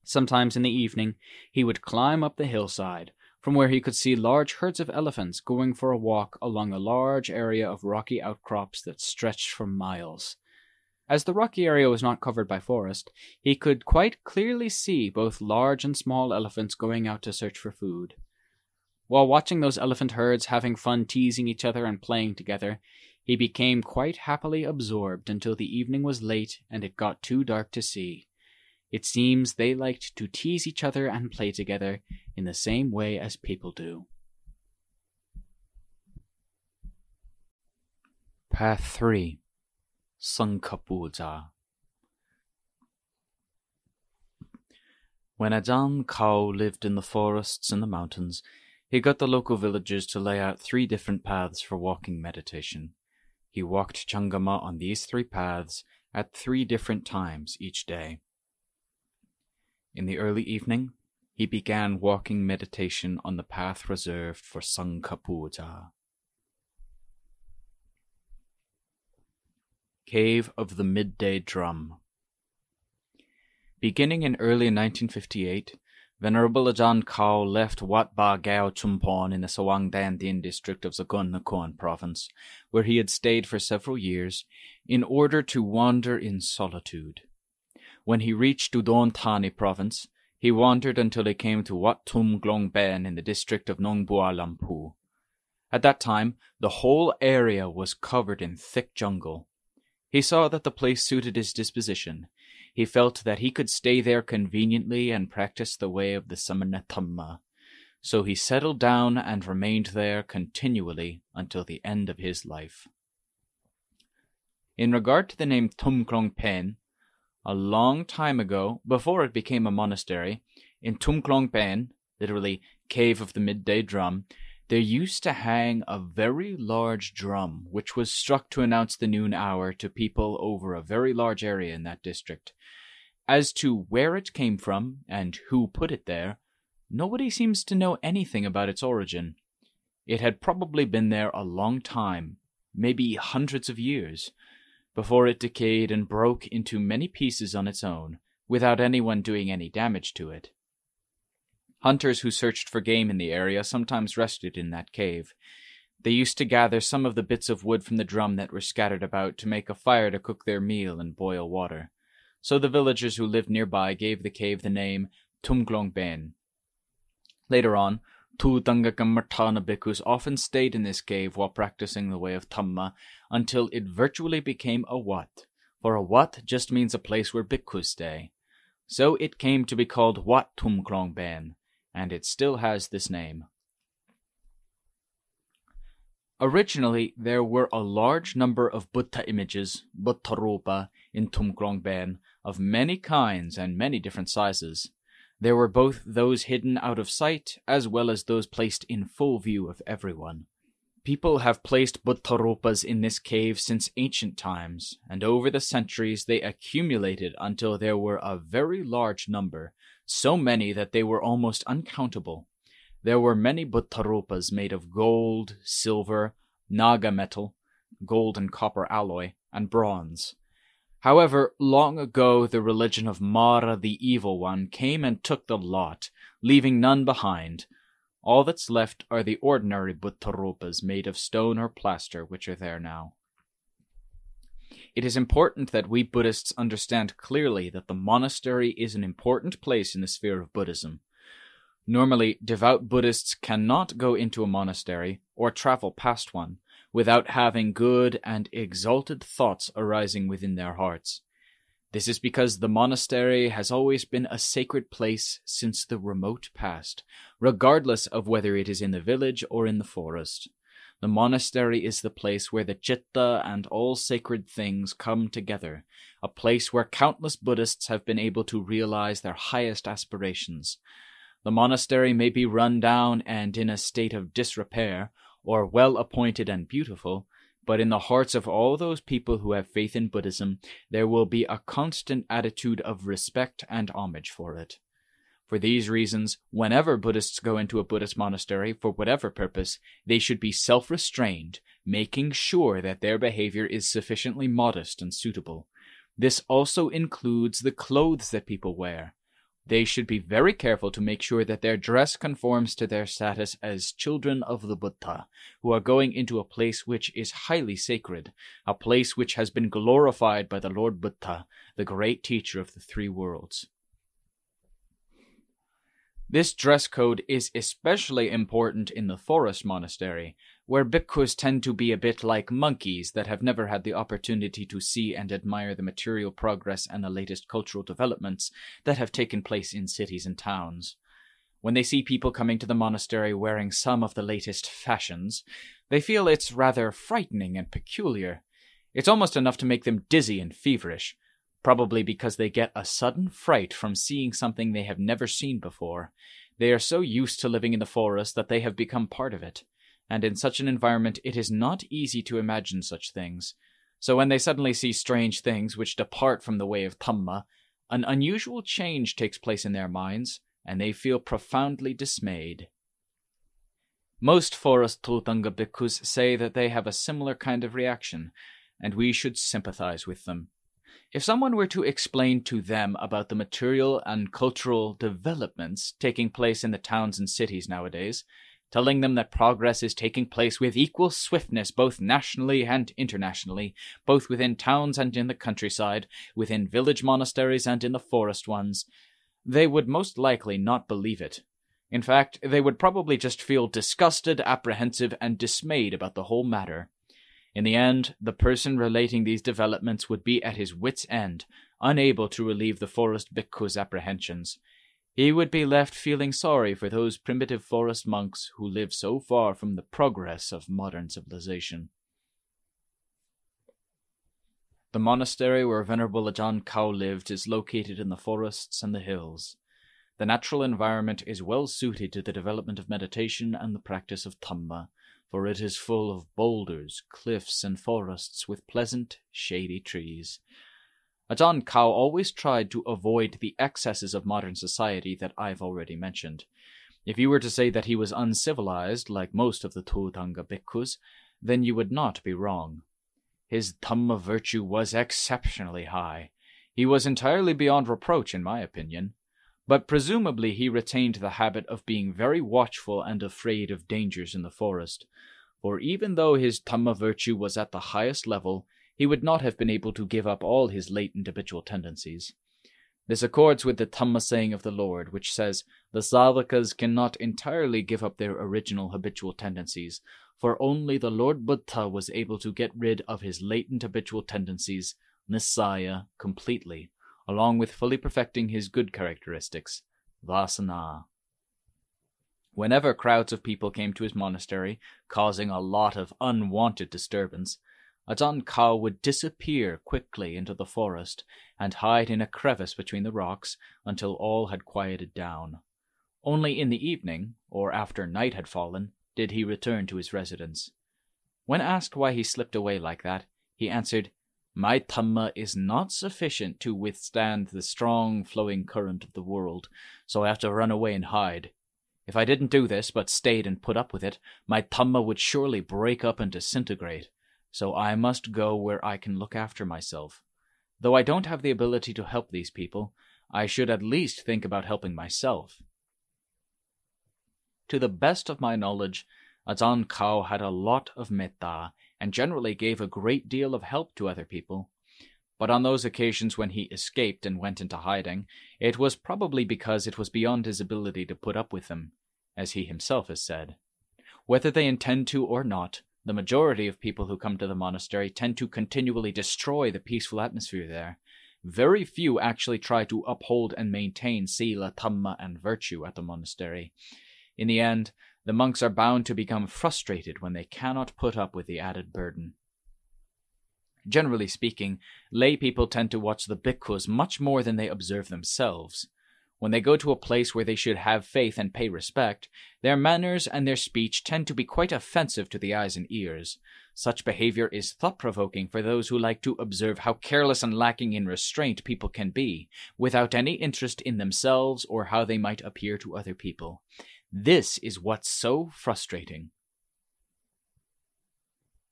Sometimes in the evening he would climb up the hillside, from where he could see large herds of elephants going for a walk along a large area of rocky outcrops that stretched for miles. As the rocky area was not covered by forest, he could quite clearly see both large and small elephants going out to search for food. While watching those elephant herds having fun teasing each other and playing together, he became quite happily absorbed until the evening was late and it got too dark to see. It seems they liked to tease each other and play together in the same way as people do. Path 3. Sangha Pūjā. When Ajaan Khao lived in the forests and the mountains, he got the local villagers to lay out 3 different paths for walking meditation. He walked Changama on these 3 paths at 3 different times each day. In the early evening, he began walking meditation on the path reserved for Sangha Pūjā. Cave of the Midday Drum. Beginning in early 1958, Venerable Ajaan Khao left Wat Ba Gao Chumpon in the Sawang Dandin district of Zagon Nakhon province, where he had stayed for several years, in order to wander in solitude. When he reached Udon Thani province, he wandered until he came to Wat Tum Glong Ben in the district of Nong Bua Lampu. At that time, the whole area was covered in thick jungle. He saw that the place suited his disposition. He felt that he could stay there conveniently and practice the way of the Samana Dhamma. So he settled down and remained there continually until the end of his life. In regard to the name Tum Klong Pen, a long time ago, before it became a monastery, in Tum Klong Pen, literally Cave of the Midday Drum, there used to hang a very large drum, which was struck to announce the noon hour to people over a very large area in that district. As to where it came from, and who put it there, nobody seems to know anything about its origin. It had probably been there a long time, maybe hundreds of years, before it decayed and broke into many pieces on its own, without anyone doing any damage to it. Hunters who searched for game in the area sometimes rested in that cave. They used to gather some of the bits of wood from the drum that were scattered about to make a fire to cook their meal and boil water. So the villagers who lived nearby gave the cave the name Tumglong Ben. Later on, Tu Dangakamartana bhikkhus often stayed in this cave while practicing the way of Dhamma until it virtually became a wat, for a wat just means a place where bhikkhus stay. So it came to be called Wat Tumglong Ben, and it still has this name. Originally, there were a large number of Buddha images, Buddha Rupa, in Tumglong Ben, of many kinds and many different sizes. There were both those hidden out of sight, as well as those placed in full view of everyone. People have placed Buddha Rupas in this cave since ancient times, and over the centuries they accumulated until there were a very large number, so many that they were almost uncountable. There were many Buddha Rupas made of gold, silver, naga metal, gold and copper alloy, and bronze. However, long ago the religion of Mara the Evil One came and took the lot, leaving none behind. All that's left are the ordinary Buddha Rupas made of stone or plaster, which are there now. It is important that we Buddhists understand clearly that the monastery is an important place in the sphere of Buddhism. Normally, devout Buddhists cannot go into a monastery or travel past one without having good and exalted thoughts arising within their hearts. This is because the monastery has always been a sacred place since the remote past, regardless of whether it is in the village or in the forest. The monastery is the place where the citta and all sacred things come together, a place where countless Buddhists have been able to realize their highest aspirations. The monastery may be run down and in a state of disrepair, or well-appointed and beautiful, but in the hearts of all those people who have faith in Buddhism, there will be a constant attitude of respect and homage for it. For these reasons, whenever Buddhists go into a Buddhist monastery for whatever purpose, they should be self-restrained, making sure that their behavior is sufficiently modest and suitable. This also includes the clothes that people wear. They should be very careful to make sure that their dress conforms to their status as children of the Buddha, who are going into a place which is highly sacred, a place which has been glorified by the Lord Buddha, the great teacher of the three worlds. This dress code is especially important in the forest monastery, where bhikkhus tend to be a bit like monkeys that have never had the opportunity to see and admire the material progress and the latest cultural developments that have taken place in cities and towns. When they see people coming to the monastery wearing some of the latest fashions, they feel it's rather frightening and peculiar. It's almost enough to make them dizzy and feverish, probably because they get a sudden fright from seeing something they have never seen before. They are so used to living in the forest that they have become part of it, and in such an environment it is not easy to imagine such things. So when they suddenly see strange things which depart from the way of Dhamma, an unusual change takes place in their minds, and they feel profoundly dismayed. Most forest Thulthanga bhikkhus say that they have a similar kind of reaction, and we should sympathize with them. If someone were to explain to them about the material and cultural developments taking place in the towns and cities nowadays, telling them that progress is taking place with equal swiftness both nationally and internationally, both within towns and in the countryside, within village monasteries and in the forest ones, they would most likely not believe it. In fact, they would probably just feel disgusted, apprehensive, and dismayed about the whole matter. In the end, the person relating these developments would be at his wit's end, unable to relieve the forest bhikkhu's apprehensions. He would be left feeling sorry for those primitive forest monks who live so far from the progress of modern civilization. The monastery where Venerable Ajaan Khao lived is located in the forests and the hills. The natural environment is well suited to the development of meditation and the practice of Dhamma, for it is full of boulders, cliffs, and forests with pleasant, shady trees. Ajaan Khao always tried to avoid the excesses of modern society that I've already mentioned. If you were to say that he was uncivilized, like most of the Thulthanga bhikkhus, then you would not be wrong. His Dhamma virtue was exceptionally high. He was entirely beyond reproach, in my opinion. But presumably he retained the habit of being very watchful and afraid of dangers in the forest, for even though his Dhamma virtue was at the highest level, he would not have been able to give up all his latent habitual tendencies. This accords with the Dhamma saying of the Lord, which says, "The Savakas cannot entirely give up their original habitual tendencies, for only the Lord Buddha was able to get rid of his latent habitual tendencies, Nisaya, completely, along with fully perfecting his good characteristics, Vasana." Whenever crowds of people came to his monastery, causing a lot of unwanted disturbance, Ajaan Khao would disappear quickly into the forest and hide in a crevice between the rocks until all had quieted down. Only in the evening, or after night had fallen, did he return to his residence. When asked why he slipped away like that, he answered, "My Dhamma is not sufficient to withstand the strong flowing current of the world, so I have to run away and hide. If I didn't do this, but stayed and put up with it, my Dhamma would surely break up and disintegrate. So I must go where I can look after myself. Though I don't have the ability to help these people, I should at least think about helping myself." To the best of my knowledge, Ajaan Khao had a lot of metta and generally gave a great deal of help to other people. But on those occasions when he escaped and went into hiding, it was probably because it was beyond his ability to put up with them, as he himself has said. Whether they intend to or not, the majority of people who come to the monastery tend to continually destroy the peaceful atmosphere there. Very few actually try to uphold and maintain Sīla, Dhamma, and virtue at the monastery. In the end, the monks are bound to become frustrated when they cannot put up with the added burden. Generally speaking, lay people tend to watch the bhikkhus much more than they observe themselves. When they go to a place where they should have faith and pay respect, their manners and their speech tend to be quite offensive to the eyes and ears. Such behavior is thought-provoking for those who like to observe how careless and lacking in restraint people can be, without any interest in themselves or how they might appear to other people. This is what's so frustrating.